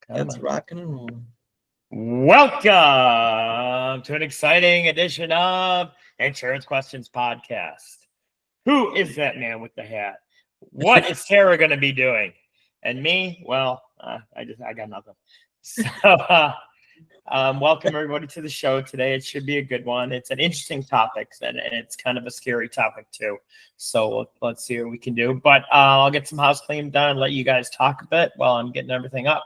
Let's rock and roll. Welcome to an exciting edition of Insurance Questions Podcast. Who is that man with the hat? What is Sarah going to be doing? And me? Well, I got nothing. So, welcome everybody to the show today. It should be a good one. It's an interesting topic, and it's kind of a scary topic too. So let's see what we can do. But I'll get some house cleaning done and let you guys talk a bit while I'm getting everything up.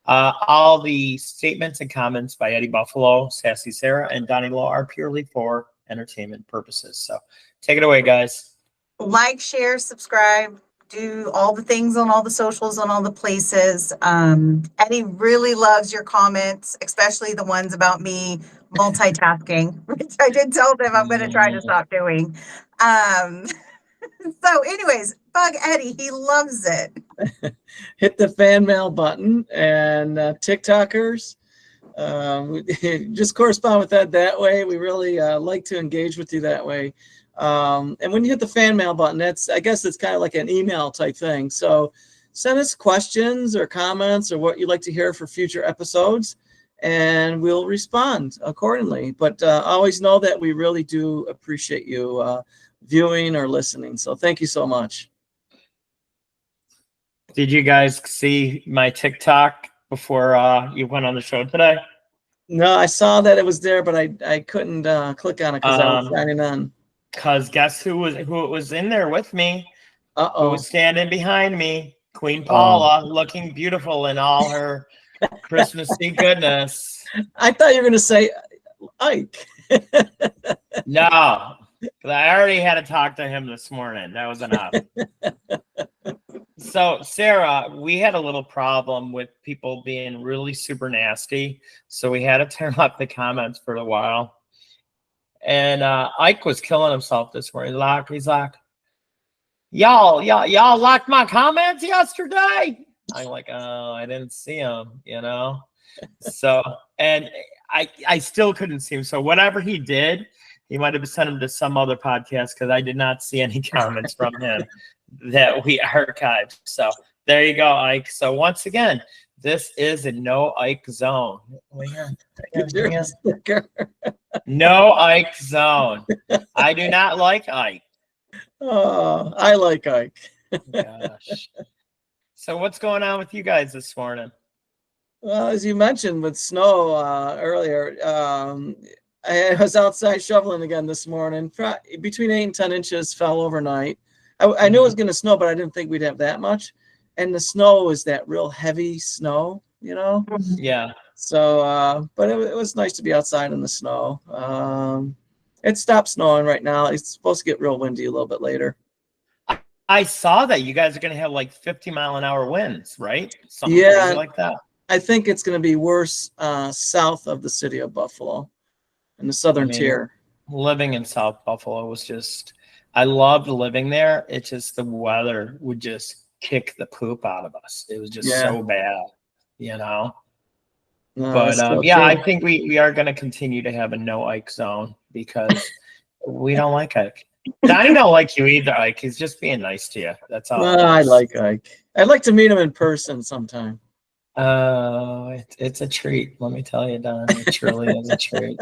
All the statements and comments by Allie Buffalo, Sassy Sarah, and Donnie Lowe are purely for entertainment purposes. So take it away, guys. Like, share, subscribe, do all the things on all the socials, on all the places. Eddie really loves your comments, especially the ones about me multitasking, which I did tell them I'm going to try to stop doing. So anyways, bug Eddie, he loves it. Hit the fan mail button, and TikTokers, just correspond with that way. We really like to engage with you that way. And when you hit the fan mail button, I guess it's kind of like an email type thing. So send us questions or comments or what you'd like to hear for future episodes, and we'll respond accordingly. But always know that we really do appreciate you viewing or listening. So thank you so much. Did you guys see my TikTok before you went on the show today? No, I saw that it was there, but I couldn't click on it because I was signing on. Because guess who it was in there with me? Uh-oh. Who was standing behind me? Queen Paula, looking beautiful in all her Christmassy goodness. I thought you were going to say Ike. No, because I already had to talk to him this morning. That was enough. So, Sarah, we had a little problem with people being really super nasty. So we had to turn up the comments for a while. And Ike was killing himself this morning. He's like, y'all liked my comments yesterday. I'm like, oh, I didn't see him, So, and I still couldn't see him. So whatever he did, he might have sent him to some other podcast because I did not see any comments from him that we archived. So there you go, Ike. So once again, this is a no Ike zone. No Ike zone. I do not like Ike. Oh, I like Ike. Gosh. So what's going on with you guys this morning? Well, as you mentioned with snow earlier, I was outside shoveling again this morning. Between 8 and 10 inches fell overnight. I knew it was going to snow, but I didn't think we'd have that much. And the snow is that real heavy snow, Yeah. So, but it was nice to be outside in the snow. It stopped snowing right now. It's supposed to get real windy a little bit later. I saw that you guys are going to have like 50-mile-an-hour winds, right? Something crazy like that. I think it's going to be worse south of the city of Buffalo in the southern tier. Living in South Buffalo was just, I loved living there. It's just the weather would just kick the poop out of us. It was just so bad, No, but so yeah, true. I think we are going to continue to have a no Ike zone because we don't like Ike. I don't like you either, Ike. He's just being nice to you. That's all. I like Ike. I'd like to meet him in person sometime. Oh, it's a treat. Let me tell you, Don. It truly is a treat.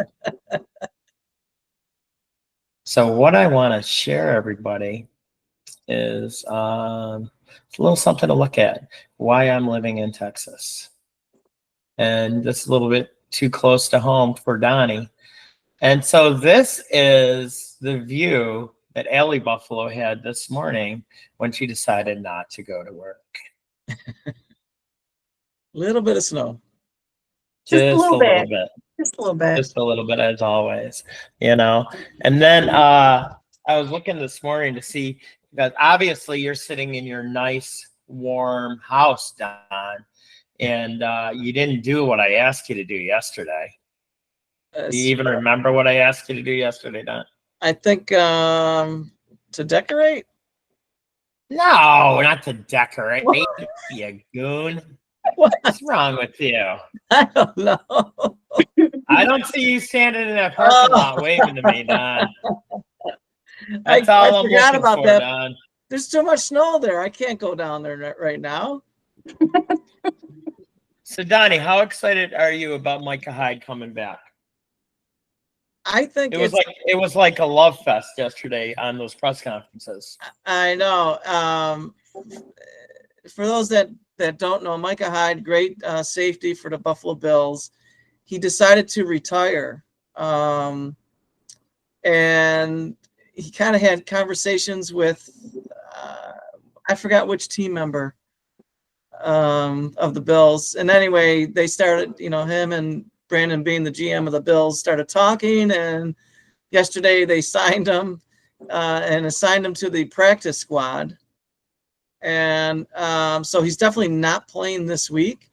So what I want to share, everybody, is a little something to look at. Why I'm living in Texas. And this is a little bit too close to home for Donnie. And so this is the view that Allie Buffalo had this morning when she decided not to go to work. Little bit of snow. Just a little bit. Just a little bit, as always, And then I was looking this morning to see, because obviously you're sitting in your nice, warm house, Don, and you didn't do what I asked you to do yesterday. Do you even remember what I asked you to do yesterday, Don? I think to decorate? No, not to decorate. You goon. What's wrong with you? I don't know. I don't see you standing in that parking lot waving to me, Don. That's I all I'm forgot looking about for, that. Don. There's too much snow there. I can't go down there right now. So Donnie, how excited are you about Micah Hyde coming back? I think it was like a love fest yesterday on those press conferences. I know. For those that don't know, Micah Hyde, great safety for the Buffalo Bills. He decided to retire, and he kind of had conversations with I forgot which team member of the Bills. And anyway, they started, him and Brandon being the GM of the Bills started talking, and yesterday they signed him and assigned him to the practice squad. And so he's definitely not playing this week.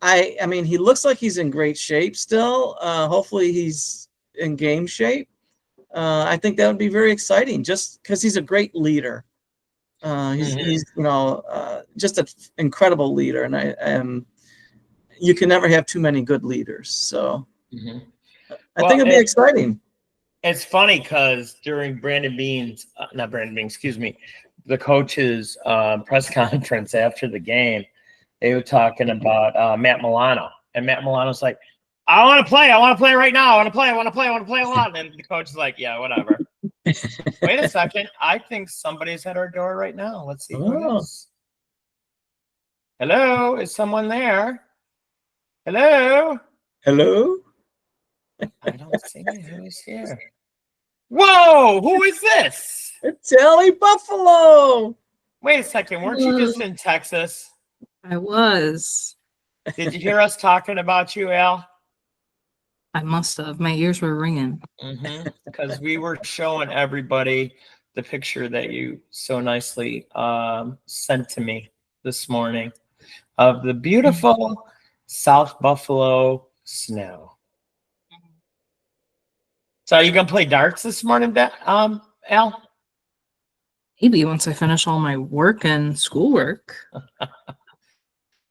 I mean, he looks like he's in great shape still. Hopefully he's in game shape. I think that would be very exciting just because he's a great leader. He's just an incredible leader, and you can never have too many good leaders. So I think it'd be exciting. It's funny because during the coach's press conference after the game, they were talking about Matt Milano, and Matt Milano's like, I want to play right now. I want to play a lot. And the coach is like, yeah, whatever. Wait a second. I think somebody's at our door right now. Let's see who it is. Hello? Is someone there? Hello? Hello? I don't see who's here. Whoa! Who is this? It's Allie Buffalo. Wait a second. Weren't you just in Texas? I was. Did you hear us talking about you, Al? I must have. My ears were ringing. Because we were showing everybody the picture that you so nicely sent to me this morning of the beautiful South Buffalo snow. So are you gonna play darts this morning, Al? Maybe once I finish all my work and schoolwork.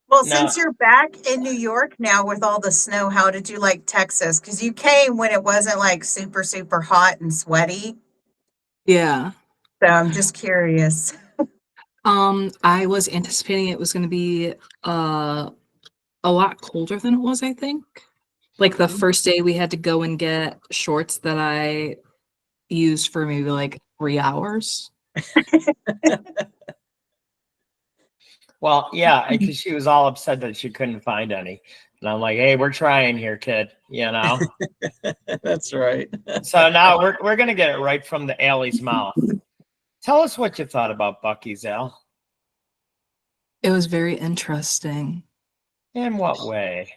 Well, since you're back in New York now with all the snow, how did you like Texas? Because you came when it wasn't like super, super hot and sweaty. Yeah. So I'm just curious. I was anticipating it was going to be a lot colder than it was, I think. Like the first day we had to go and get shorts that I used for maybe like 3 hours. Well, yeah, because she was all upset that she couldn't find any. And I'm like, hey, we're trying here, kid, That's right. So now we're going to get it right from the Allie's mouth. Tell us what you thought about Buc-ee's, Al. It was very interesting. In what way?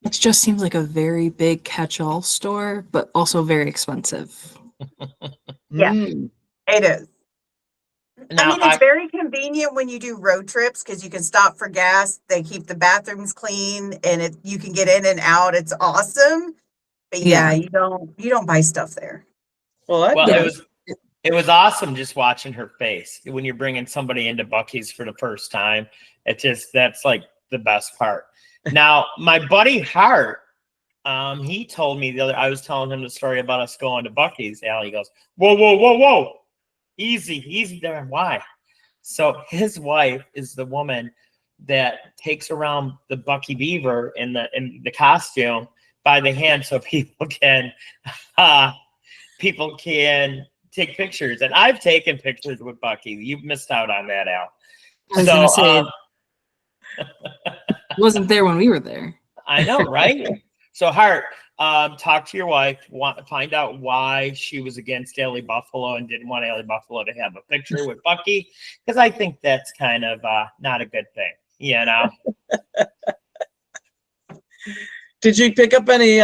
It just seems like a very big catch-all store, but also very expensive. Yeah, it is. Now, I mean, it's very convenient when you do road trips because you can stop for gas. They keep the bathrooms clean, and you can get in and out. It's awesome. But yeah, you don't buy stuff there. It was awesome just watching her face when you're bringing somebody into Buc-ee's for the first time. That's like the best part. Now, my buddy Hart, he told me I was telling him the story about us going to Buc-ee's. Allie goes, whoa. Easy there. Why? So his wife is the woman that takes around the Bucky Beaver in the costume by the hand so people can take pictures. And I've taken pictures with Bucky. You've missed out on that, Al. I was gonna say, wasn't there when we were there. I know, right? So Hart, talk to your wife, find out why she was against Allie Buffalo and didn't want Allie Buffalo to have a picture with Bucky, because I think that's kind of not a good thing, Did you pick up any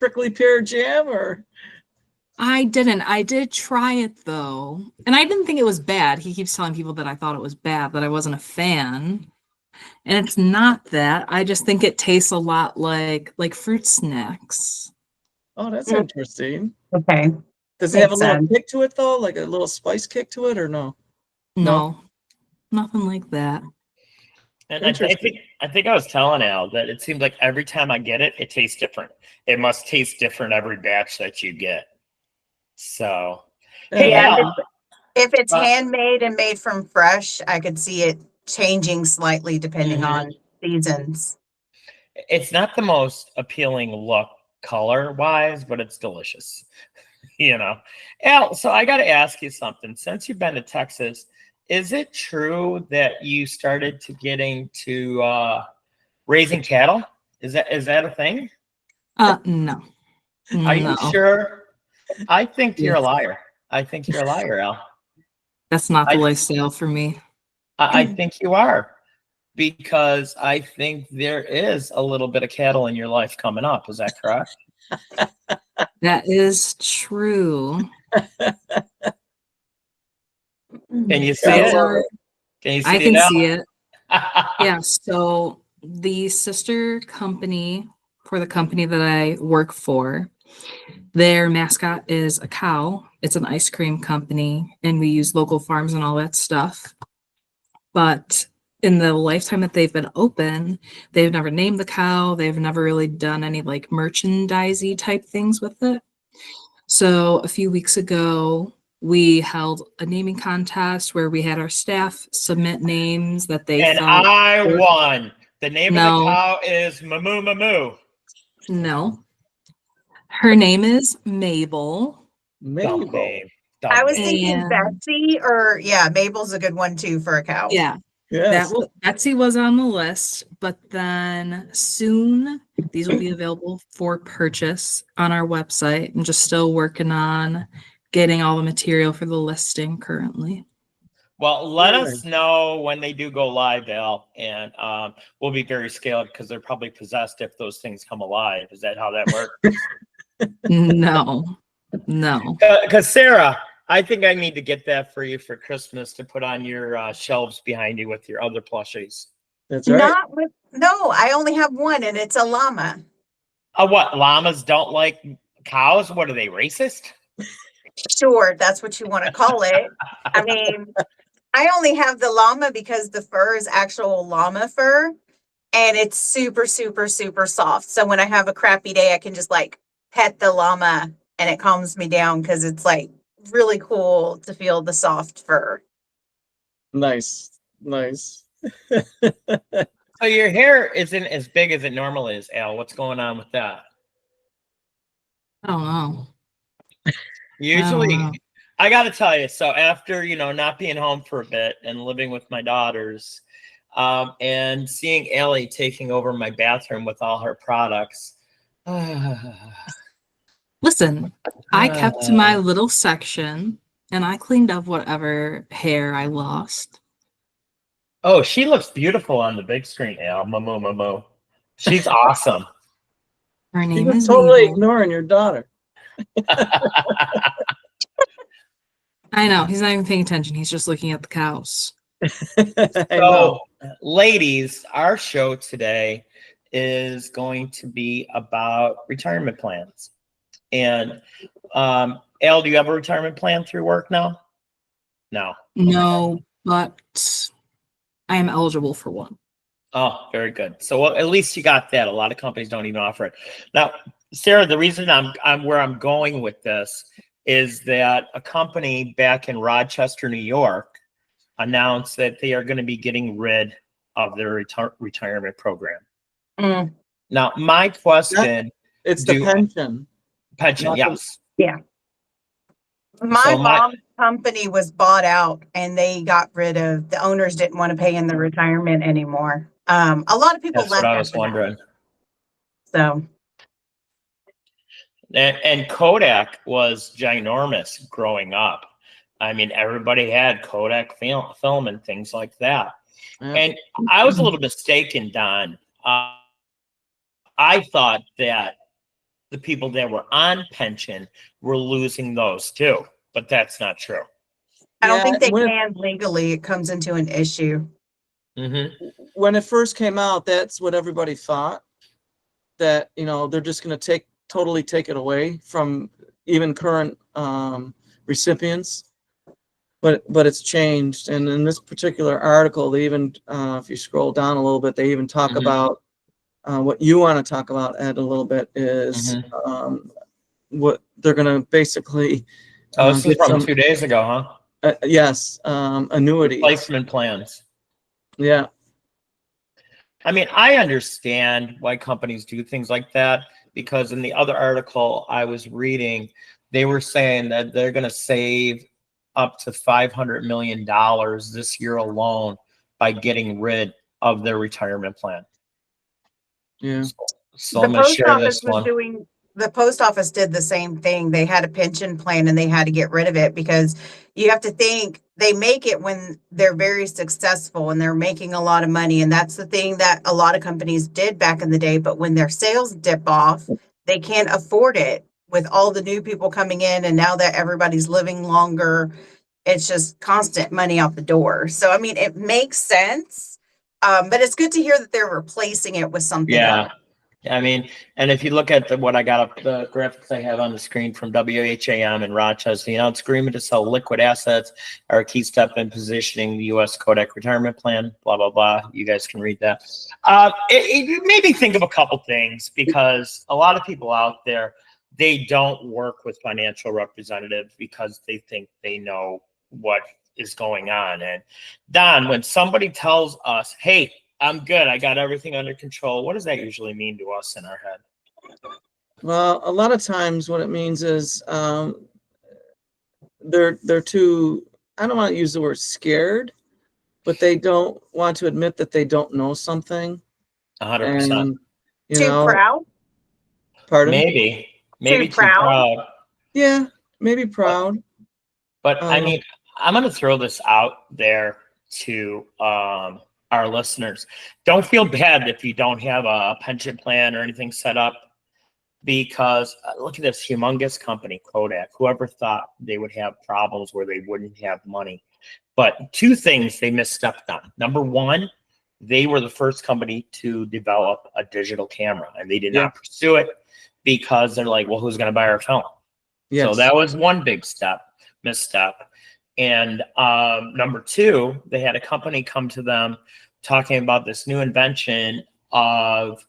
prickly pear jam or? I didn't. I did try it though, and I didn't think it was bad. He keeps telling people that I thought it was bad, that I wasn't a fan. And it's not that. I just think it tastes a lot like fruit snacks. Oh, that's interesting. Okay. Does it have a little kick to it though? Like a little spice kick to it or no? No, nothing like that. And I think I was telling Al that it seems like every time I get it, it tastes different. It must taste different every batch that you get. So, hey, Al, If it's But- handmade and made from fresh, I could see it changing slightly depending on seasons. It's not the most appealing look color wise, but it's delicious. You know, Al, so I got to ask you something. Since you've been to Texas, is it true that you started to get into raising cattle? Is that a thing? No. Are you No. sure? I think you're a Yes. liar. I think you're a liar, Al. That's not the I- lifestyle for me. I think you are, because I think there is a little bit of cattle in your life coming up. Is that correct? That is true. Can you see Those it? are- Can you see I it can now? see it. Yeah, so the sister company for the company that I work for, their mascot is a cow. It's an ice cream company, and we use local farms and all that stuff. But in the lifetime that they've been open, they've never named the cow. They've never really done any like merchandisey type things with it. So a few weeks ago, we held a naming contest where we had our staff submit names that they And felt. I won. The name of No. the cow is MOOMOO MOOMOO. No. Her name is Mabel. Dumb Mabel. name. I was Dumb name. thinking And- Betsy, or yeah, Mabel's a good one too for a cow. Yeah, Yes. Betsy was on the list, but then soon these will be available for purchase on our website. I'm just still working on getting all the material for the listing currently. Well, let Yeah. us know when they do go live, Al, and we'll be very scared because they're probably possessed if those things come alive. Is that how that works? No, no. Because Sarah, I think I need to get that for you for Christmas to put on your shelves behind you with your other plushies. That's right. Not with, no, I only have one and it's a llama. What? Llamas don't like cows? What are they, racist? Sure, that's what you want to call it. I mean, I only have the llama because the fur is actual llama fur and it's super, super, super soft. So when I have a crappy day, I can just like pet the llama and it calms me down because it's like really cool to feel the soft fur. Nice. Nice. So your hair isn't as big as it normally is, Al. What's going on with that? I don't know. Usually, know. I got to tell you, so after, not being home for a bit and living with my daughters, and seeing Allie taking over my bathroom with all her products. Listen, I kept to my little section and I cleaned up whatever hair I lost. Oh, she looks beautiful on the big screen, Al. MOOMOO MOOMOO. She's awesome. Her You're name just is totally Mabel. ignoring your daughter. I know, he's not even paying attention. He's just looking at the cows. I know. So, ladies, our show today is going to be about retirement plans. And Al, do you have a retirement plan through work now? No. No, but I am eligible for one. Oh, very good. So well, at least you got that. A lot of companies don't even offer it. Now, Sarah, the reason I'm where I'm going with this is that a company back in Rochester, New York, announced that they are going to be getting rid of their retirement program. Mm. Now, my question, It's the do- pension. pension, not the- yes. My So my- mom's company was bought out and they got rid of, the owners didn't want to pay in the retirement anymore. A lot of people That's left what I was after that. wondering. So And Kodak was ginormous growing up. I mean, everybody had Kodak film and things like that. Yeah. And I was a little mistaken, Don. I thought that the people that were on pension were losing those too, but that's not true. I don't Yeah, think they when it- can legally. It comes into an issue. Mm-hmm. When it first came out, that's what everybody thought, that they're just going to totally take it away from even current recipients, but it's changed. And in this particular article, they even if you scroll down a little bit, they even talk Mhm. about what you want to talk about, Ed, a little bit is what they're going to basically Oh, this is get from some 2 days ago, huh? Yes, annuities. Replacement plans. Yeah. I mean, I understand why companies do things like that, because in the other article I was reading, they were saying that they're going to save up to $500 million this year alone by getting rid of their retirement plan. Yeah. So The I'm going to post share office this was one. doing, the post office did the same thing. They had a pension plan and they had to get rid of it because you have to think they make it when they're very successful and they're making a lot of money. And that's the thing that a lot of companies did back in the day. But when their sales dip off, they can't afford it with all the new people coming in. And now that everybody's living longer, it's just constant money out the door. So, I mean, it makes sense. But it's good to hear that they're replacing it with something else. Yeah. I mean, and if you look at what I got up, the graphics I have on the screen from WHAM in Rochester, the announced agreement to sell liquid assets are a key step in positioning the U.S. Kodak retirement plan, blah, blah, blah. You guys can read that. It made me think of a couple things, because a lot of people out there, they don't work with financial representatives because they think they know what is going on. And Don, when somebody tells us, hey, I'm good, I got everything under control, what does that usually mean to us in our head? Well, a lot of times what it means is they're too, I don't want to use the word scared, but they don't want to admit that they don't know something. 100%. And, you Too know, proud? pardon? Maybe Too proud? Yeah, maybe proud. But I mean, I'm going to throw this out there to our listeners. Don't feel bad if you don't have a pension plan or anything set up, because look at this humongous company, Kodak. Whoever thought they would have problems where they wouldn't have money? But two things they misstepped on. Number one, they were the first company to develop a digital camera, and they did not pursue it because they're like, well, who's going to buy our film? Yes. So that was one big misstep. And number two, they had a company come to them talking about this new invention of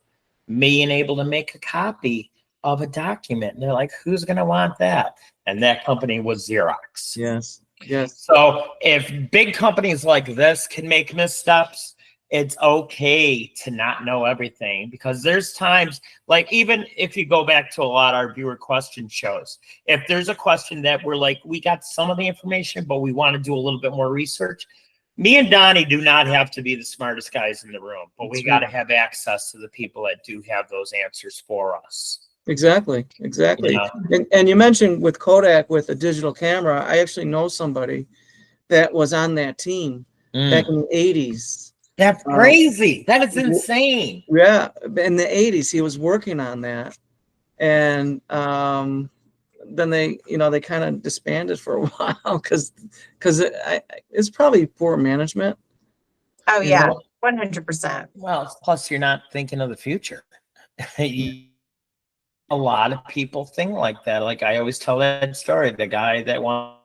being able to make a copy of a document. And they're like, who's going to want that? And that company was Xerox. Yes. Yes. So if big companies like this can make missteps, it's okay to not know everything, because there's times, like, even if you go back to a lot of our viewer question shows, if there's a question that we're like, we got some of the information, but we want to do a little bit more research, me and Donnie do not have to be the smartest guys in the room, but we got to have access to the people that do have those answers for us. Exactly. Exactly. Yeah. And you mentioned with Kodak, with a digital camera, I actually know somebody that was on that team back in the 80s. That's crazy. That is insane. Yeah, in the 80s, he was working on that, and then they, they kind of disbanded for a while because it's probably poor management. Oh yeah, 100%. Well, plus you're not thinking of the future. A lot of people think like that. Like I always tell that story, the guy that wanted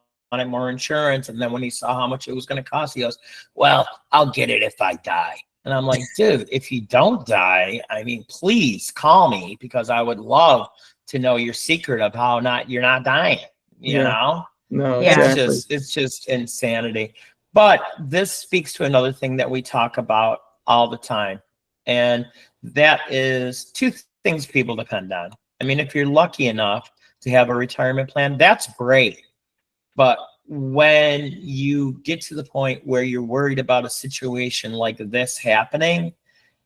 more insurance, and then when he saw how much it was going to cost, he goes, well, I'll get it if I die. And I'm like, dude, if you don't die, I mean, please call me, because I would love to know your secret of how you're not dying. You know? No, exactly. It's just insanity. But this speaks to another thing that we talk about all the time, and that is two things people depend on. I mean, if you're lucky enough to have a retirement plan, that's great. But when you get to the point where you're worried about a situation like this happening,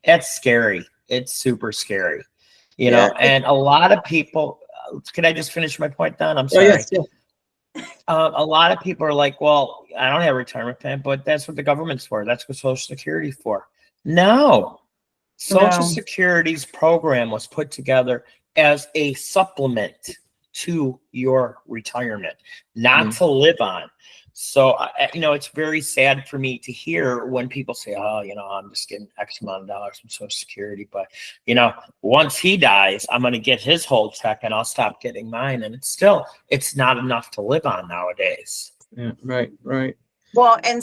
it's scary. It's super scary, you know. And a lot of people, can I just finish my point, Don? I'm sorry. A lot of people are like, well, I don't have a retirement plan, but that's what the government's for. That's what Social Security is for. No. Social Security's program was put together as a supplement to your retirement, not to live on. So, it's very sad for me to hear when people say, oh, I'm just getting X amount of dollars from Social Security. But, once he dies, I'm going to get his whole check and I'll stop getting mine. And it's not enough to live on nowadays. Yeah, right. Well, and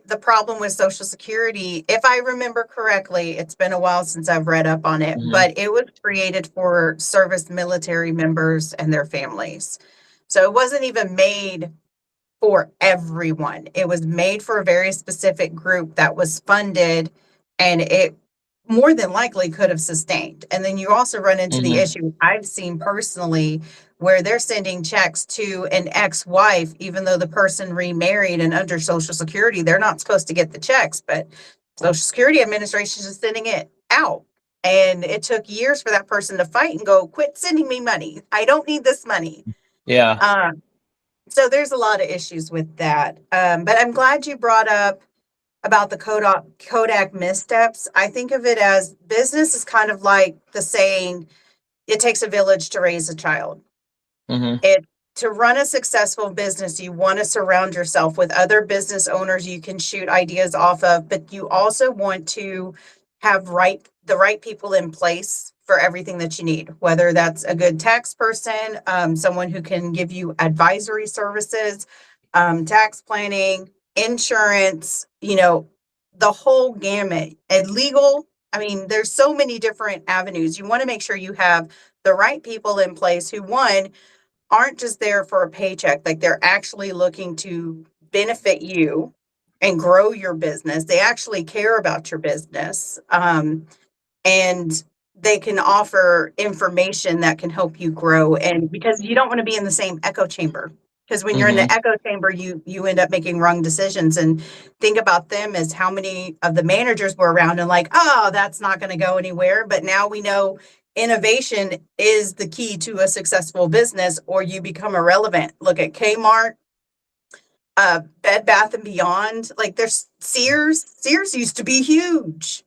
the problem with Social Security, if I remember correctly, it's been a while since I've read up on it, but it was created for service military members and their families. So it wasn't even made for everyone. It was made for a very specific group that was funded, and it more than likely could have sustained. And then you also run into the issue I've seen personally where they're sending checks to an ex-wife, even though the person remarried and under Social Security, they're not supposed to get the checks, but Social Security Administration is sending it out. And it took years for that person to fight and go, quit sending me money. I don't need this money. Yeah. So there's a lot of issues with that. But I'm glad you brought up about the Kodak missteps. I think of it as business is kind of like the saying, it takes a village to raise a child. It to run a successful business, you want to surround yourself with other business owners you can shoot ideas off of, but you also want to have the right people in place for everything that you need, whether that's a good tax person, someone who can give you advisory services, tax planning, insurance, the whole gamut, and legal. I mean, there's so many different avenues. You want to make sure you have the right people in place who, one, aren't just there for a paycheck, like they're actually looking to benefit you and grow your business. They actually care about your business. And they can offer information that can help you grow. And because you don't want to be in the same echo chamber, because when you're in the echo chamber, you end up making wrong decisions. And think about them as how many of the managers were around and like, oh, that's not going to go anywhere. But now we know innovation is the key to a successful business, or you become irrelevant. Look at Kmart, Bed Bath and Beyond. Like there's Sears. Sears used to be huge.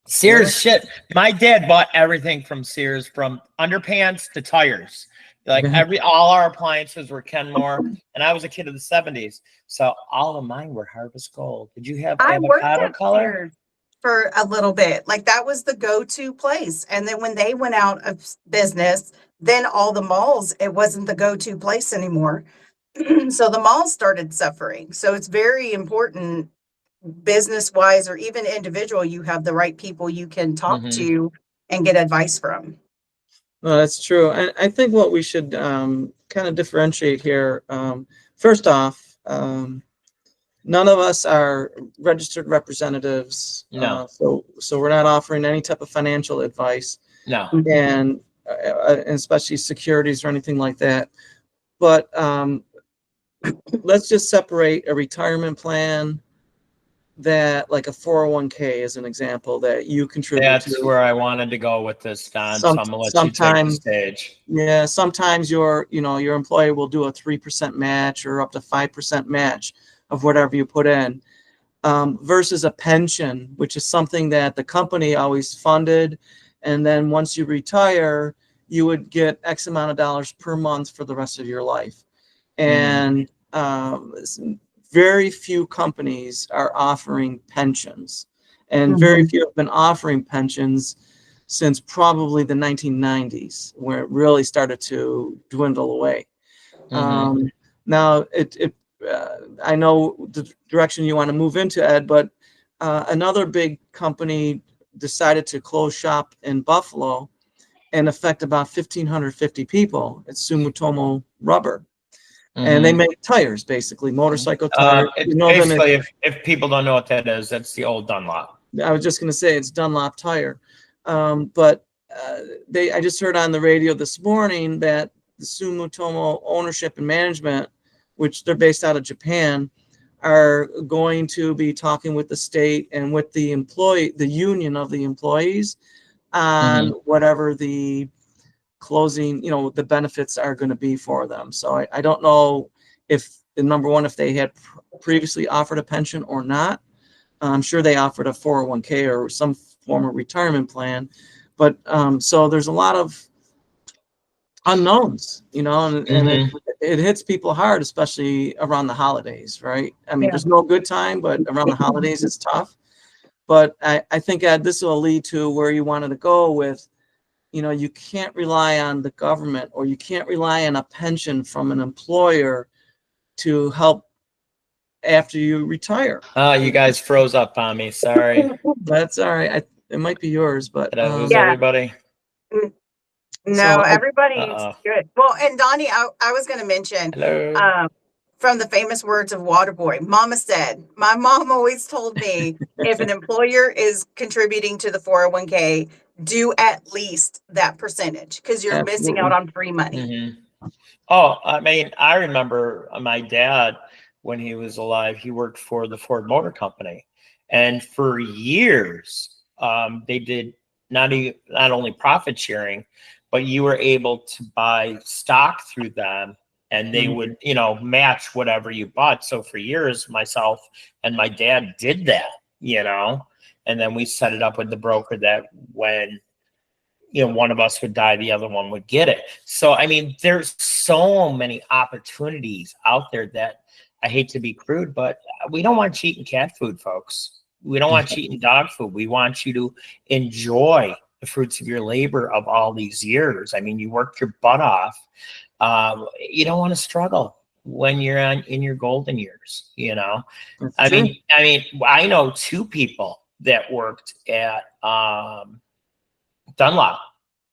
Sears shit. My dad bought everything from Sears, from underpants to tires. Like all our appliances were Kenmore, and I was a kid of the 70s, so all of mine were Harvest Gold. Did you have avocado color? Sears for a little bit. Like that was the go-to place. And then when they went out of business, then all the malls, it wasn't the go-to place anymore. So the malls started suffering. So it's very important, business-wise or even individual, you have the right people you can talk to and get advice from. No, that's true. I think what we should kind of differentiate here. First off, none of us are registered representatives. No. So we're not offering any type of financial advice. No. And especially securities or anything like that. But let's just separate a retirement plan, that like a 401k is an example that you contribute That's to. where I wanted to go with this, Don. So I'm gonna let you take the stage. Yeah, sometimes your employer will do a 3% match or up to 5% match of whatever you put in, versus a pension, which is something that the company always funded, and then once you retire, you would get X amount of dollars per month for the rest of your life. And very few companies are offering pensions, and very few have been offering pensions since probably the 1990s, where it really started to dwindle away. Now, I know the direction you want to move into, Ed, but another big company decided to close shop in Buffalo and affect about 1,550 people. It's Sumitomo Rubber. And they make tires, basically, motorcycle tires. Basically, if people don't know what that is, that's the old Dunlop. I was just going to say it's Dunlop tire. But I just heard on the radio this morning that the Sumitomo ownership and management, which they're based out of Japan, are going to be talking with the state and with the union of the employees on whatever the closing, the benefits are going to be for them. So I don't know if, number one, if they had previously offered a pension or not. I'm sure they offered a 401k or some form of retirement plan. But so there's a lot of unknowns, and it hits people hard, especially around the holidays, right? I mean, there's no good time, but around the holidays, it's tough. But I think, Ed, this will lead to where you wanted to go with, you can't rely on the government, or you can't rely on a pension from an employer to help after you retire. Oh, you guys froze up on me. Sorry. That's all right. It might be yours, but did I lose everybody? No, So everybody's Uh-oh. good. Well, and Donnie, I was going to mention, Hello. from the famous words of Waterboy, Mama said, my mom always told me if an employer is contributing to the 401k, do at least that percentage because you're missing out absolutely. on free money. Mm-hmm. Oh, I mean, I remember my dad when he was alive. He worked for the Ford Motor Company, and for years, they did not only profit sharing, but you were able to buy stock through them, and they Mhm. would, match whatever you bought. So for years, myself and my dad did that, and then we set it up with the broker that when one of us would die, the other one would get it. So, I mean, there's so many opportunities out there that I hate to be crude, but we don't want you eating cat food, folks. We don't want you eating dog food. We want you to enjoy the fruits of your labor of all these years. I mean, you worked your butt off. You don't want to struggle when you're in your golden years, That's I true. mean, I know two people that worked at Dunlop,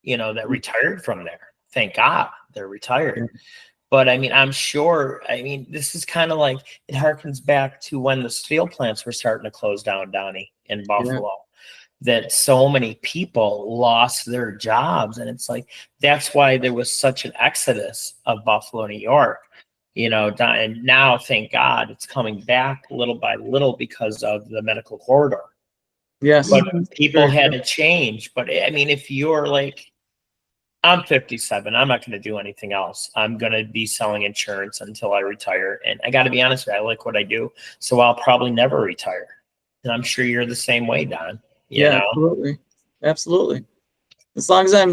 that retired from there. Thank God they're retired. Yeah. But I mean, I'm sure, this is kind of like, it harkens back to when the steel plants were starting to close down, Donnie, in Buffalo, that so many people lost their jobs. And it's like, that's why there was such an exodus of Buffalo, New York, and now, thank God, it's coming back little by little because of the medical corridor. Yes. But Mhm. people Very had true. to change. But I mean, if you're like, I'm 57, I'm not going to do anything else. I'm going to be selling insurance until I retire. And I got to be honest with you, I like what I do. So I'll probably never retire. And I'm sure you're the same way, Don. Yeah, absolutely. Absolutely. As long as I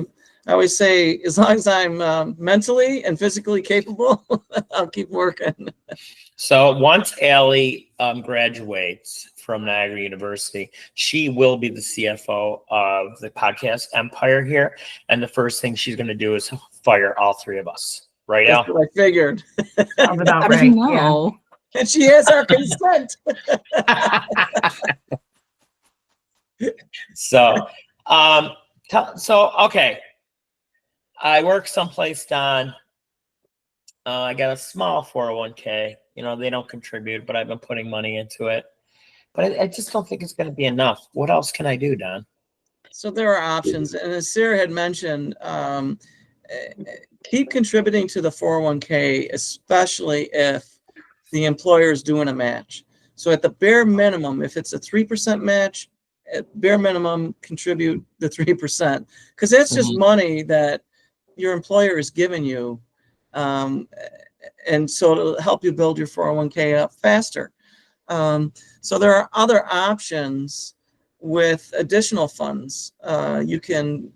always say, as long as I'm mentally and physically capable, I'll keep working. So once Allie graduates from Niagara University, she will be the CFO of the podcast empire here. And the first thing she's going to do is fire all three of us. Right, That's Al? what I figured. Sounds about How did right. you know? And she has our consent. So, okay. I work someplace, Don. I got a small 401k. They don't contribute, but I've been putting money into it. But I just don't think it's going to be enough. What else can I do, Don? So there are options. And as Sarah had mentioned, keep contributing to the 401k, especially if the employer is doing a match. So at the bare minimum, if it's a 3% match, at bare minimum, contribute the 3%, because that's just money that your employer is giving you. And so it'll help you build your 401k up faster. So there are other options with additional funds. You can,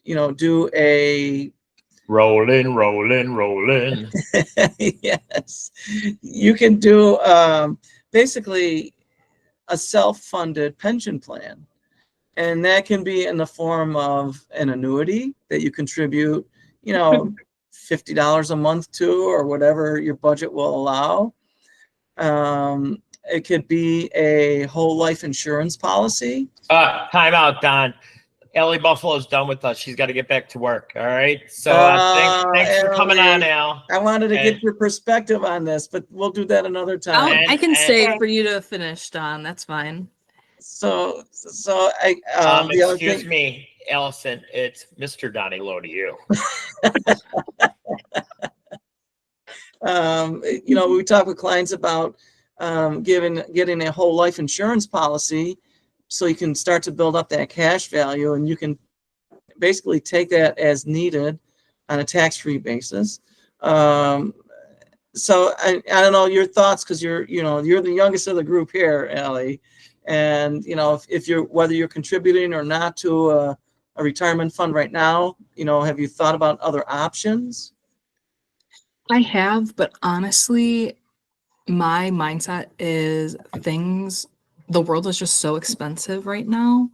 do a rolling. yes, you can do basically a self-funded pension plan, and that can be in the form of an annuity that you contribute, $50 a month to, or whatever your budget will allow. It could be a whole life insurance policy. Time out, Don. Allie Buffalo's done with us. She's got to get back to work. All right. So thanks for coming on, Ellie, Al. I wanted to And- get your perspective on this, but we'll do that another time. I can And- stay for you to finish, Don. That's fine. So the other excuse thing, me, Allison. It's Mr. Donnie Low to you. we talk with clients about getting a whole life insurance policy, so you can start to build up that cash value, and you can basically take that as needed on a tax-free basis. So I don't know your thoughts, because you're the youngest of the group here, Allie, and if you're, whether you're contributing or not to a retirement fund right now, have you thought about other options? I have, but honestly, my mindset is the world is just so expensive right now.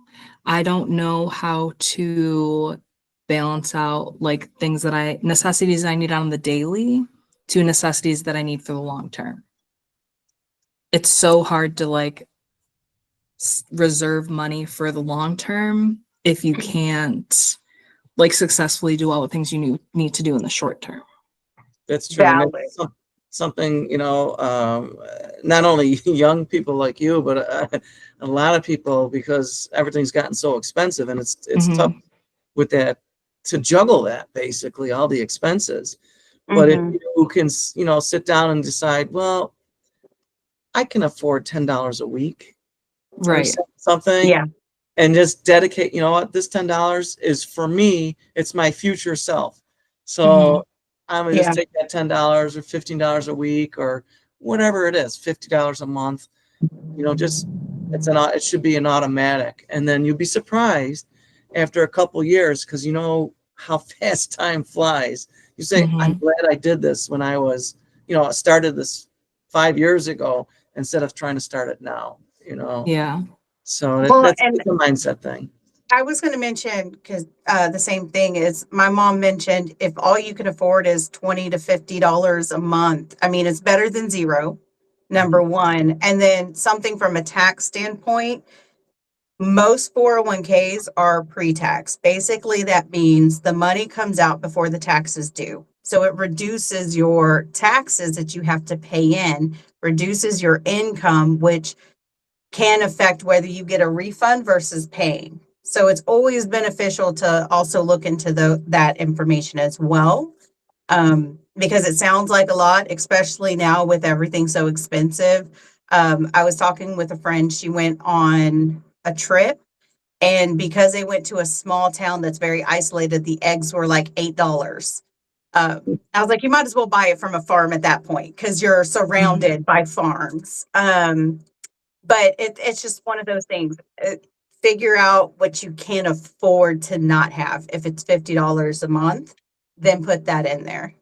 I don't know how to balance out like necessities I need on the daily to necessities that I need for the long term. It's so hard to like reserve money for the long term if you can't like successfully do all the things you need to do in the short term. That's true. And Valid. it's something, not only young people like you, but a lot of people, because everything's gotten so expensive, and it's tough with that to juggle that, basically all the expenses. But if you can, sit down and decide, well, I can afford $10 a week, or Right. something, Yeah. and just dedicate, you know what, this $10 is for me. It's my future self. So I'm gonna just take that $10 or $15 a week or whatever it is, $50 a month. Just it should be an automatic, and then you'll be surprised after a couple years, because you know how fast time flies. You say, I'm glad I did this when I was, I started this 5 years ago instead of trying to start it now. Yeah. So Well, that's and a mindset thing. I was going to mention, because the same thing is, my mom mentioned, if all you can afford is $20 to $50 a month, I mean, it's better than zero, number one. And then something from a tax standpoint, most 401ks are pre-tax. Basically, that means the money comes out before the taxes due. So it reduces your taxes that you have to pay in, reduces your income, which can affect whether you get a refund versus paying. So it's always beneficial to also look into that information as well, because it sounds like a lot, especially now with everything so expensive. I was talking with a friend. She went on a trip, and because they went to a small town that's very isolated, the eggs were like $8. I was like, you might as well buy it from a farm at that point, because you're surrounded by farms. But it's just one of those things. Figure out what you can afford to not have. If it's $50 a month, then put that in there.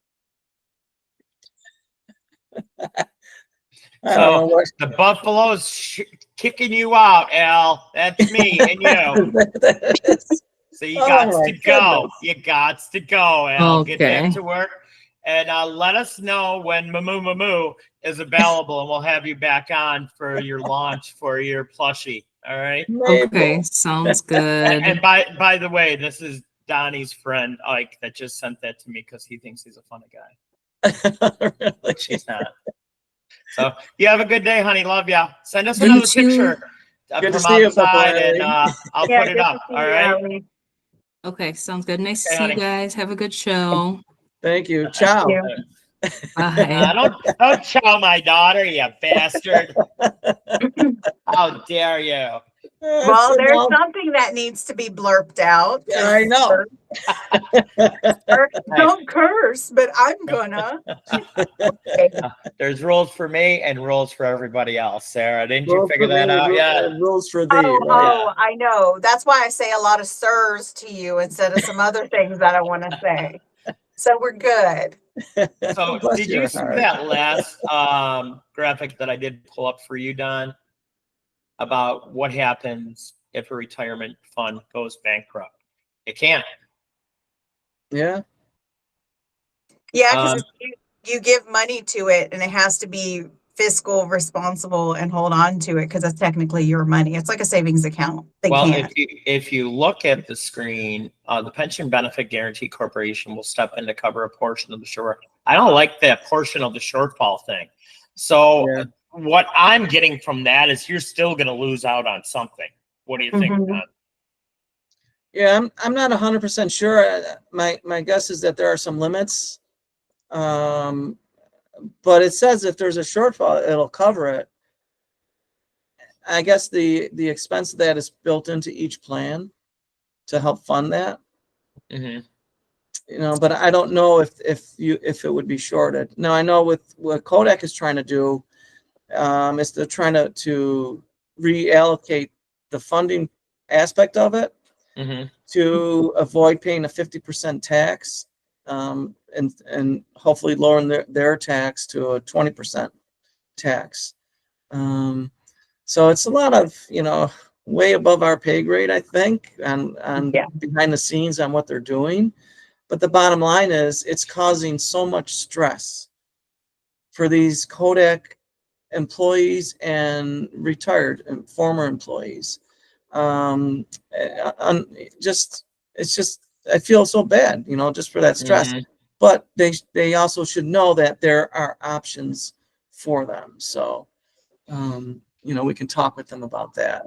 I don't know what. The Buffalo's kicking you out, Al. That's me and you. So you got to go. You got to go, Al. Okay. Get back to work. And let us know when MOOMOO MOOMOO is available, and we'll have you back on for your launch for your plushie. All right? Okay, sounds good. And by the way, this is Donnie's friend, Ike, that just sent that to me because he thinks he's a funny guy. Really? She's not. So you have a good day, honey. Love ya. Send us another picture Good to from see you, outside, Papa and I'll put it up. All right? Okay, sounds good. Nice to see honey. you guys. Have a good show. Thank you. Ciao. Bye. Don't chow my daughter, you bastard. How dare you? Well, there's something that needs to be blurped out. Yeah, I know. Don't curse, but I'm gonna. There's rules for me and rules for everybody else. Sarah, didn't you figure that out yet? Rules for thee. Oh, I know. That's why I say a lot of sirs to you instead of some other things that I want to say. So we're good. So did you see that last graphic that I did pull up for you, Don, about what happens if a retirement fund goes bankrupt? It can't. Yeah. Yeah, because you give money to it, and it has to be fiscal responsible and hold on to it, because that's technically your money. It's like a savings account. If you look at the screen, the Pension Benefit Guaranty Corporation will step in to cover a portion of the short. I don't like that portion of the shortfall thing. So what I'm getting from that is you're still going to lose out on something. What do you think, Don? Yeah, I'm not 100% sure. My guess is that there are some limits. But it says if there's a shortfall, it'll cover it. I guess the expense of that is built into each plan to help fund that. But I don't know if it would be shorted. Now I know with what Kodak is trying to do, is they're trying to reallocate the funding aspect of it to avoid paying a 50% tax. And hopefully lowering their tax to a 20% tax. So it's a lot of, way above our pay grade, I think, and behind the scenes on what they're doing. But the bottom line is it's causing so much stress for these Kodak employees and retired and former employees. It's just I feel so bad, you know, just for that stress. Mhm. But they also should know that there are options for them. So, you know, we can talk with them about that.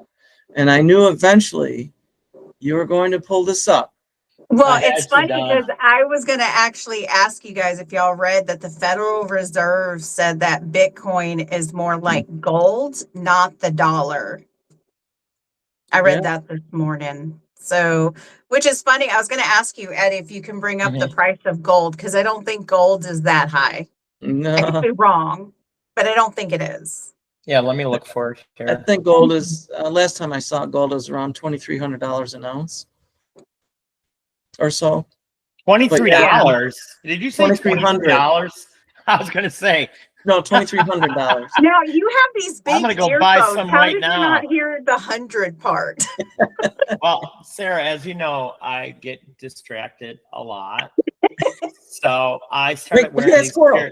And I knew eventually you were going to pull this up. Well, I it's had to, funny Don. because I was going to actually ask you guys if y'all read that the Federal Reserve said that Bitcoin is more like gold, not the dollar. I read Yeah. that this morning. So, which is funny. I was going to ask you, Eddie, if you can bring up the Mhm. price of gold, because I don't think gold is that high. I could No, be wrong, but I don't think it is. Yeah, let me look for it I here. think gold is, last time I saw gold was around $2,300 an ounce or so. $23. Yeah. Did you say $2,300. $23? I was gonna say No, $2,300. Now you have these I'm big gonna go buy earphones. some How right did you now. not hear the 100 part? Well, Sarah, as you know, I get distracted a lot. So I started Look at wearing that these squirrel.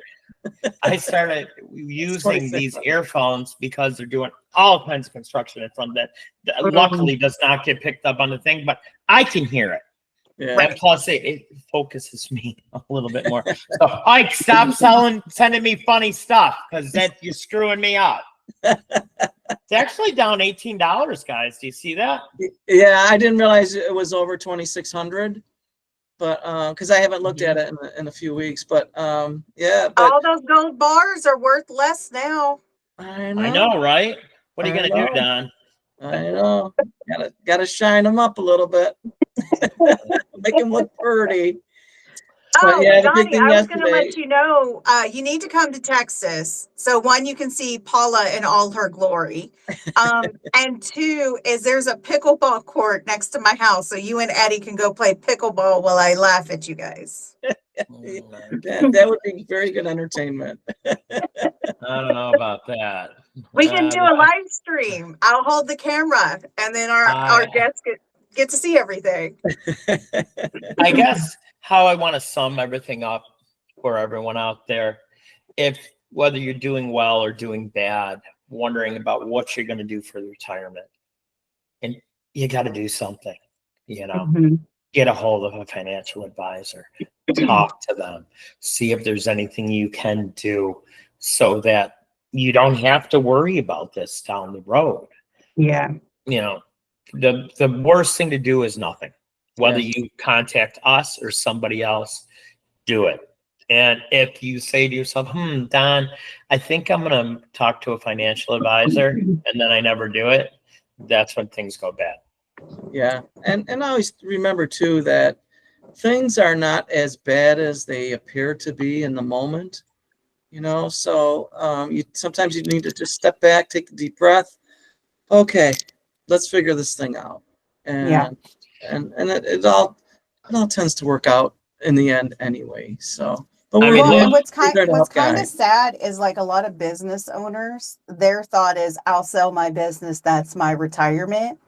I started using these 2,600. earphones because they're doing all kinds of construction in front of that luckily does not get picked up on the thing, but I can hear it. Yeah. And plus it focuses me a little bit more. So Ike, stop sending me funny stuff because that you're screwing me up. It's actually down $18, guys. Do you see that? Yeah, I didn't realize it was over 2,600, but because I haven't looked at it in a few weeks. But yeah, but All those gold bars are worth less now. I I know, know, right? What are you I gonna do, know. Don? I know. Gotta shine them up a little bit, make them look pretty. But Oh, yeah, the big Donnie, thing I was going to yesterday. let you know, you need to come to Texas. So one, you can see Paula in all her glory. And two is there's a pickleball court next to my house. So you and Eddie can go play pickleball while I laugh at you guys. That would be very good entertainment. I don't know about that. We can do a live stream. I'll hold the camera and then our guests get to see everything. I guess how I want to sum everything up for everyone out there, if whether you're doing well or doing bad, wondering about what you're going to do for retirement, and you got to do something, you know, get a hold of a financial advisor, talk to them, see if there's anything you can do so that you don't have to worry about this down the road. Yeah. You know, the worst thing to do is nothing. Whether Yeah. you contact us or somebody else, do it. And if you say to yourself, Don, I think I'm going to talk to a financial advisor, and then I never do it, that's when things go bad. Yeah, and always remember too that things are not as bad as they appear to be in the moment. You know, so sometimes you need to just step back, take a deep breath. Okay, let's figure this thing out. And Yeah. and it all tends to work out in the end anyway. So, but I we're, mean, Well, and we're what's there to help kind of guide. sad is like a lot of business owners, their thought is I'll sell my business, that's my retirement.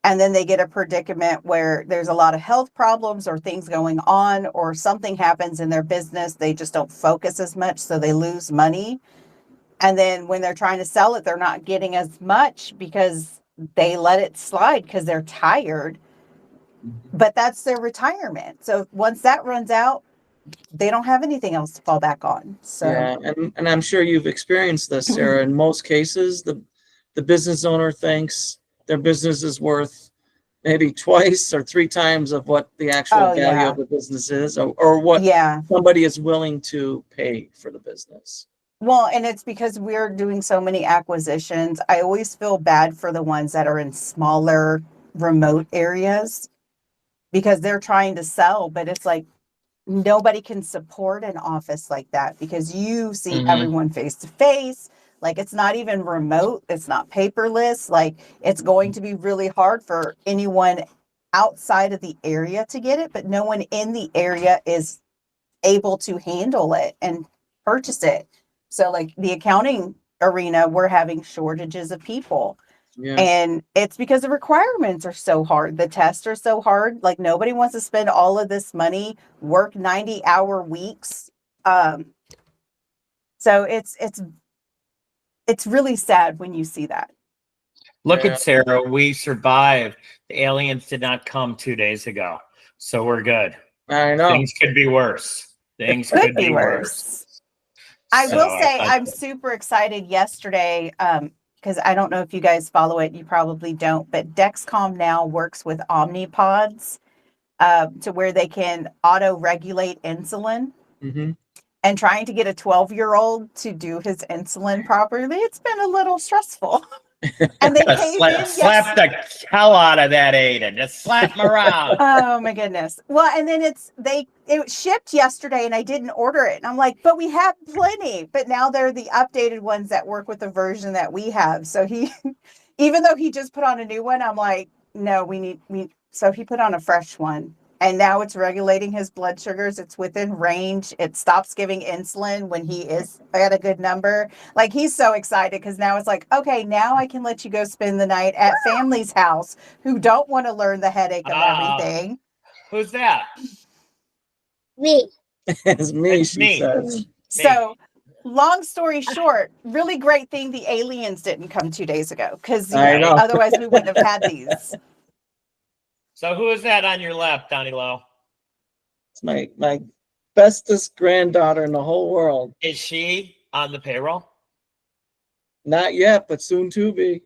And then they get a predicament where there's a lot of health problems or things going on or something happens in their business, they just don't focus as much, so they lose money. And then when they're trying to sell it, they're not getting as much because they let it slide because they're tired. But that's their retirement. So once that runs out, they don't have anything else to fall back on. So Yeah, and I'm sure you've experienced this, Sarah. In most cases, the business owner thinks their business is worth maybe twice or three times of what the actual oh value yeah. of the business is, or what Yeah. somebody is willing to pay for the business. Well, and it's because we're doing so many acquisitions. I always feel bad for the ones that are in smaller, remote areas because they're trying to sell, but it's like nobody can support an office like that because you see everyone face to face. Like it's not even remote, it's not paperless. Like it's going to be really hard for anyone outside of the area to get it, but no one in the area is able to handle it and purchase it. So like the accounting arena, we're having shortages of people. Yeah. And it's because the requirements are so hard. The tests are so hard. Like nobody wants to spend all of this money, work 90-hour weeks. So it's really sad when you see that. Look Yeah. at Sarah. We survived. The aliens did not come 2 days ago. So we're good. I know. Things could be worse. Things Could be worse. I So will say I I'm super excited yesterday because I don't know if you guys follow it. You probably don't, but Dexcom now works with Omnipods to where they can auto-regulate insulin. Mm-hmm. And trying to get a 12-year-old to do his insulin properly, it's been a little stressful. And they came in. slap the hell out of that Aiden. Just slap him around. Oh my goodness. Well, and then it shipped yesterday and I didn't order it. And I'm like, but we have plenty. But now they're the updated ones that work with the version that we have. So he, even though he just put on a new one, I'm like, no, so he put on a fresh one. And now it's regulating his blood sugars. It's within range. It stops giving insulin when he is at a good number. Like, he's so excited because now it's like, okay, now I can let you go spend the night at family's house who don't want to learn the headache of everything. Who's that? Me. It's me, It's she me. says. So, long story short, really great thing the aliens didn't come 2 days ago because I know. otherwise we wouldn't have had these. So who is that on your left, Donnie Lowe? It's my bestest granddaughter in the whole world. Is she on the payroll? Not yet, but soon to be.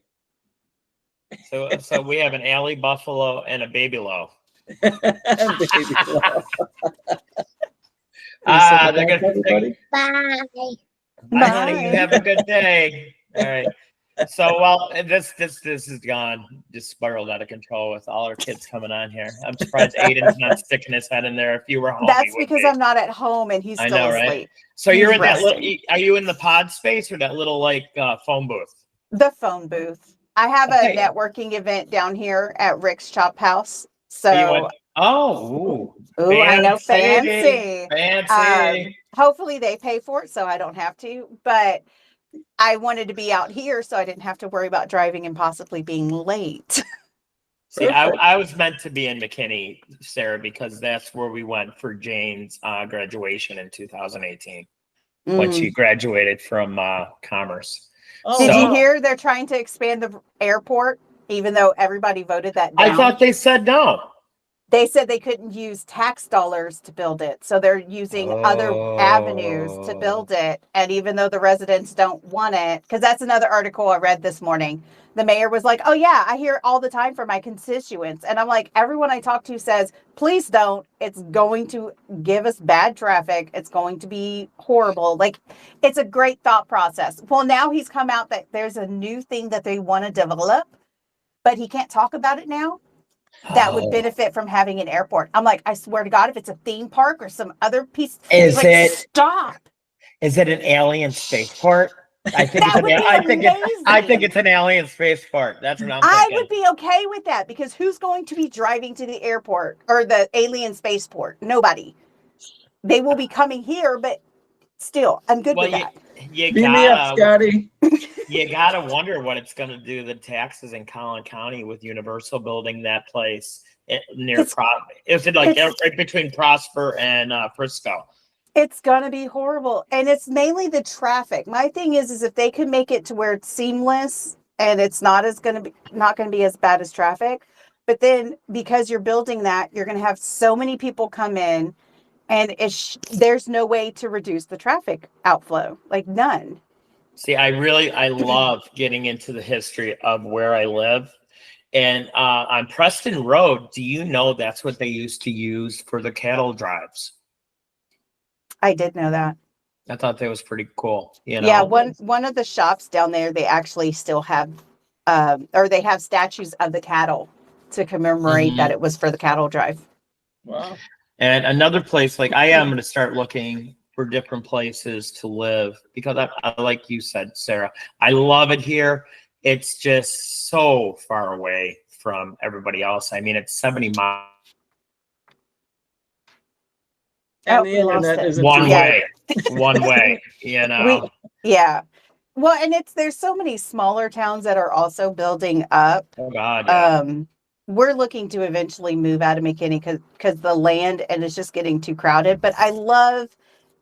So we have an Allie Buffalo and a Baby Lowe. Baby love. They're gonna everybody. Bye. Bye, honey. You have a good day. All right. So, well, this has gone just spiraled out of control with all our kids coming on here. I'm surprised Aiden's not sticking his head in there. If you were home, That's because I'm not at home and he's I still know, right? asleep. So you're He's in that little. resting. Are you in the pod space or that little phone booth? The phone booth. I have Okay. a networking event down here at Rick's Chop House. So, Ooh, I know, fancy. fancy. Hopefully they pay for it so I don't have to. But I wanted to be out here so I didn't have to worry about driving and possibly being late. See, I was meant to be in McKinney, Sarah, because that's where we went for Jane's graduation in 2018 when she graduated from commerce. Oh, Did you wow. hear they're trying to expand the airport, even though everybody voted that down? I thought they said no. They said they couldn't use tax dollars to build it. So they're using other avenues to build it. And even though the residents don't want it, because that's another article I read this morning. The mayor was like, oh yeah, I hear it all the time from my constituents. And I'm like, everyone I talk to says, please don't. It's going to give us bad traffic. It's going to be horrible. Like, it's a great thought process. Well, now he's come out that there's a new thing that they want to develop, but he can't talk about it now. That would benefit from having an airport. I'm like, I swear to God, if it's a theme park or some other piece, stop. Is it an alien spaceport? I think That would be I think it's an alien spaceport. That's what I'm thinking. I would be okay with that because who's going to be driving to the airport or the alien spaceport? Nobody. They will be coming here, but still, I'm good with that. You Beam me up, Scotty. You gotta wonder what it's gonna do to the taxes in Collin County with Universal building that place near is it like right between Prosper and Frisco? It's gonna be horrible, and it's mainly the traffic. My thing is if they can make it to where it's seamless and it's not gonna be as bad as traffic, but then because you're building that, you're gonna have so many people come in, and there's no way to reduce the traffic outflow, like none. See, I love getting into the history of where I live. And on Preston Road, do you know that's what they used to use for the cattle drives? I did know that. I thought that was pretty cool. You know? Yeah, one of the shops down there, they actually still have, or they have statues of the cattle to commemorate that it was for the cattle drive. Wow. And another place, like I am going to start looking for different places to live because I like you said, Sarah, I love it here. It's just so far away from everybody else. I mean, it's 70 miles. And the internet is one way, you know? Well, and there's so many smaller towns that are also building up. Oh God. Yeah. We're looking to eventually move out of McKinney because the land and it's just getting too crowded. But I love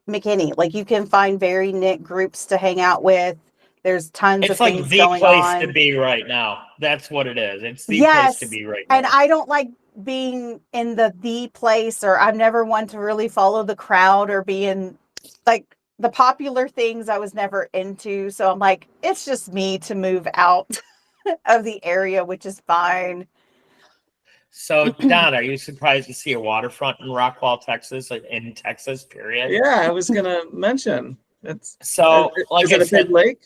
McKinney. Like you can find very knit groups to hang out with. There's tons of things going on. It's like the place to be right now. That's what it is. It's the place to be right now. And I don't like being in the place, or I've never wanted to really follow the crowd or be in like the popular things. I was never into. So I'm like, it's just me to move out of the area, which is fine. So, Don, are you surprised to see a waterfront in Rockwall, Texas, like in Texas, period? Yeah, I was gonna mention it's. So, like is I it a said, big lake?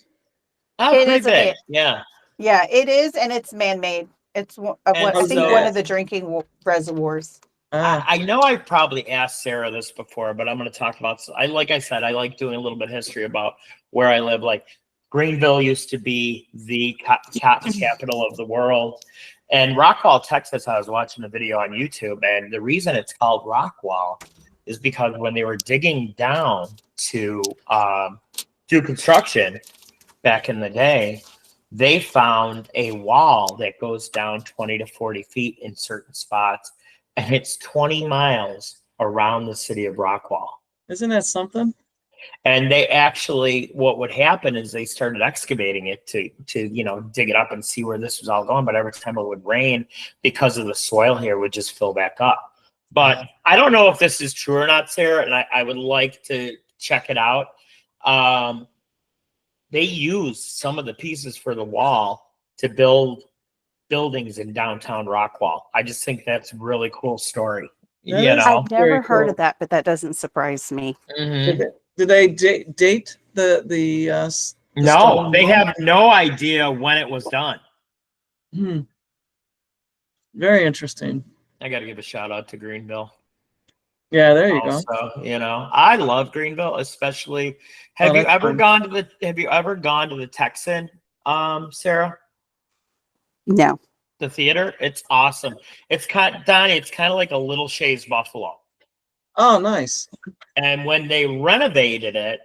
oh, It pretty is a big. big. Yeah. Yeah, it is, and it's man-made. It's I And think so- one of the drinking reservoirs. I know I've probably asked Sarah this before, but I'm going to talk about. Like I said, I like doing a little bit of history about where I live. Like Greenville used to be the cotton capital of the world, and Rockwall, Texas. I was watching a video on YouTube, and the reason it's called Rockwall is because when they were digging down to do construction back in the day, they found a wall that goes down 20 to 40 feet in certain spots. And it's 20 miles around the city of Rockwall. Isn't that something? And they actually, what would happen is they started excavating it to dig it up and see where this was all going. But every time it would rain, because of the soil here, would just fill back up. But I don't know if this is true or not, Sarah, and I would like to check it out. They used some of the pieces for the wall to build buildings in downtown Rockwall. I just think that's a really cool story. That You is- know, I've never Very heard cool. of that, but that doesn't surprise me. Mhm. Did they date the No, stone they wall? have no idea when it was done. Hmm. Very interesting. I got to give a shout out to Greenville. Yeah, there you go. Also, I love Greenville, especially. Have Oh, you that's ever fun. gone to the Texan, Sarah? No. The theater? It's awesome. It's kind of, Donnie, it's kind of like a little Shays Buffalo. Oh, nice. And when they renovated it,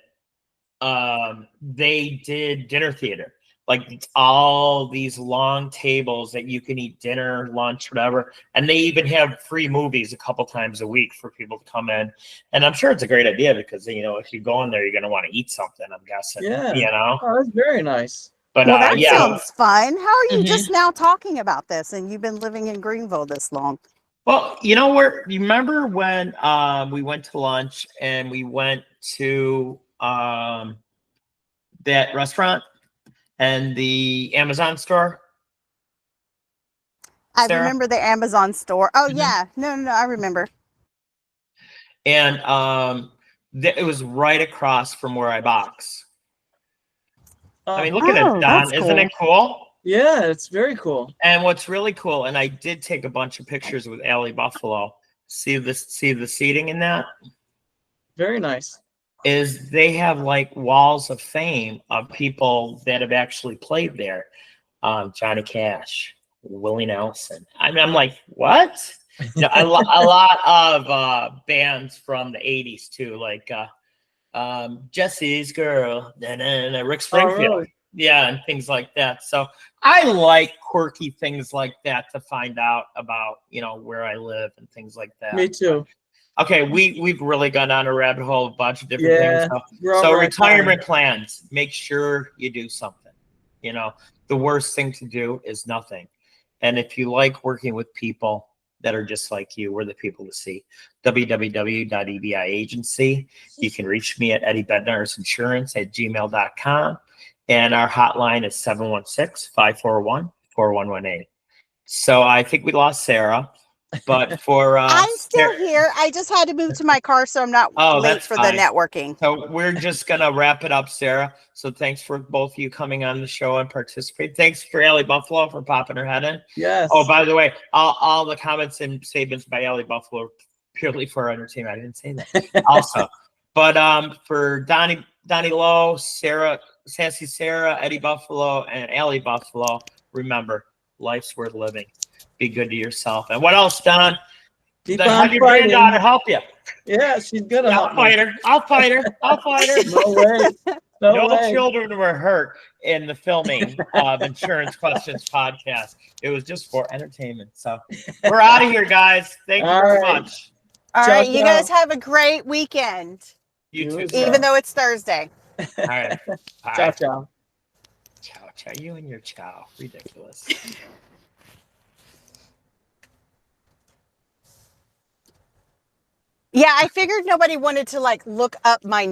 they did dinner theater. Like it's all these long tables that you can eat dinner, lunch, whatever. And they even have free movies a couple times a week for people to come in. And I'm sure it's a great idea because, if you go in there, you're going to want to eat something, I'm guessing. Yeah. Oh, that's very nice. But Well, that yeah. sounds fun. How are you Mhm. just now talking about this, and you've been living in Greenville this long? Well, you remember when we went to lunch and we went to that restaurant and the Amazon store? I Sarah? remember the Amazon store. Oh, Mhm. yeah. No, I remember. And it was right across from where I box. I mean, look at it, Oh, Don. that's Isn't it cool? Yeah, it's very cool. And what's really cool, and I did take a bunch of pictures with Allie Buffalo. See the seating in that? Very nice. Is they have like walls of fame of people that have actually played there. Johnny Cash, Willie Nelson. I mean, I'm like, what? A lot of bands from the 80s too, like Jesse's Girl, and Rick Springfield. really? Yeah, and things like that. So I like quirky things like that to find out about, where I live and things like that. Me too. Okay, we've really gone down a rabbit hole, a bunch of different Yeah. things. we're So over our retirement time. plans, make sure you do something. The worst thing to do is nothing. And if you like working with people that are just like you, we're the people to see. www.ebi agency. You can reach me at eddiebennersinsurance@gmail.com. And our hotline is 716-541-4118. So I think we lost Sarah. But for I'm still here. I just had to move to my car, so I'm not late that's for fine. the networking. So we're just gonna wrap it up, Sarah. So thanks for both of you coming on the show and participating. Thanks for Allie Buffalo for popping her head in. Yes. Oh, by the way, all the comments and statements by Allie Buffalo are purely for entertainment. I didn't say that. Also, but for Donnie Lowe, Sarah, Sassy Sarah, Eddie Buffalo, and Allie Buffalo, remember, life's worth living. Be good to yourself. And what else, Don? Keep Have on your fighting. granddaughter help you. Yeah, she's gonna I'll help me. fight her. I'll fight her. I'll fight her. No way. No No way. children were hurt in the filming of Insurance Questions podcast. It was just for entertainment. So we're out of here, guys. Thank you All very right. much. All Ciao, right, you ciao. guys have a great weekend, You You too. as Sarah. even though it's Thursday. All right. All Ciao, right. ciao. Ciao, ciao. You and your ciao. Ridiculous. Yeah, I figured nobody wanted to like look up my